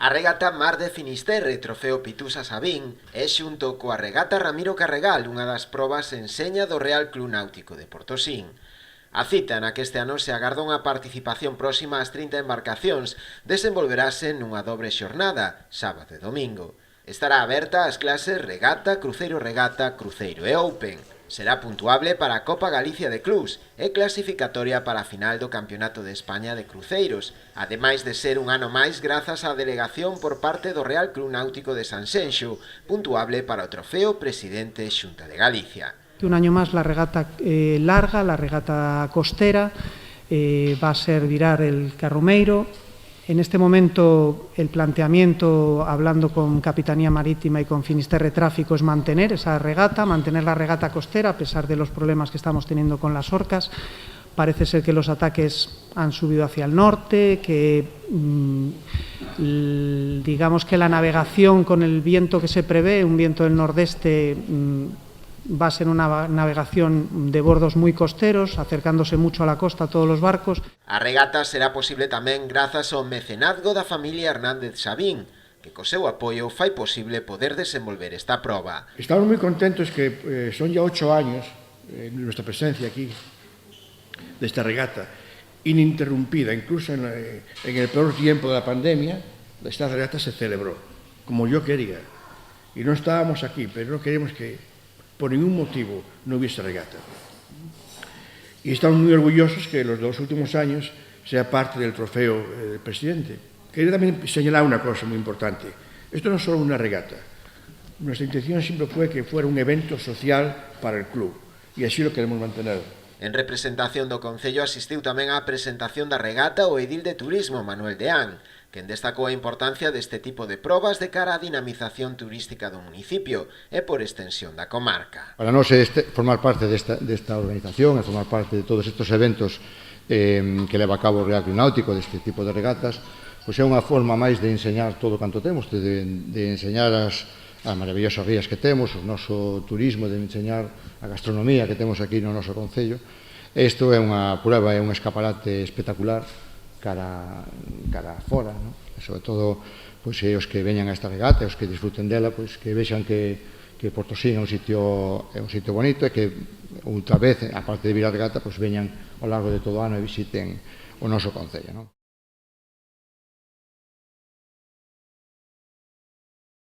A regata Mar de Finisterre, trofeo Pitusa Sabín, é xunto coa regata Ramiro Carregal unha das probas en seña do Real Club Náutico de Portosín. A cita na que este ano se agarda unha participación próxima ás 30 embarcacións desenvolverase nunha dobre xornada, sábado e domingo. Estará aberta ás clases regata, cruceiro e open. Será puntuable para a Copa Galicia de Clubs e clasificatoria para a final do Campeonato de España de Cruceiros, ademais de ser un ano máis grazas á delegación por parte do Real Club Náutico de Sanxenxo, puntuable para o trofeo Presidente Xunta de Galicia. Un año más la regata larga, la regata costera, va a ser virar el Carrumeiro. En este momento el planteamiento, hablando con Capitanía Marítima y con Finisterre Tráfico, es mantener esa regata, mantener la regata costera a pesar de los problemas que estamos teniendo con las orcas. Parece ser que los ataques han subido hacia el norte, que digamos que la navegación con el viento que se prevé, un viento del nordeste, va a ser una navegación de bordos muy costeros, acercándose mucho a la costa todos los barcos. A regata será posible tamén grazas ao mecenazgo da familia Hernández Sabín, que co seu apoio fai posible poder desenvolver esta proba. Estamos moi contentos que son ya 8 años nuestra presencia aquí de esta regata, ininterrumpida, incluso en el peor tiempo de la pandemia, esta regata se celebró, como yo quería. Y no estábamos aquí, pero no queremos que por ningún motivo no hubiese regata. Y estamos muy orgullosos que los 2 últimos años sea parte del trofeo del presidente. Quería también señalar una cosa muy importante. Esto no es solo una regata. Nuestra intención siempre fue que fuera un evento social para el club, y así lo queremos mantener. En representación do Concello asistiu tamén á presentación da regata o edil de Turismo, Manuel Deán, quen destacou a importancia deste tipo de probas de cara á dinamización turística do municipio e por extensión da comarca. Para nós formar parte desta organización e formar parte de todos estes eventos que leva a cabo o Real Club Náutico, deste tipo de regatas, pois é unha forma máis de enseñar todo canto temos, de enseñar as maravillosas rías que temos, o noso turismo, de enseñar a gastronomía que temos aquí no noso concello. Isto é unha prueba, é un escaparate espectacular cara fora, non? Sobre todo, pois, os que veñan a esta regata, os que disfruten dela, pois, que vexan que Portosín é un sitio bonito e que outra vez, aparte de vir a regata, pois, veñan ao largo de todo o ano e visiten o noso concello, non?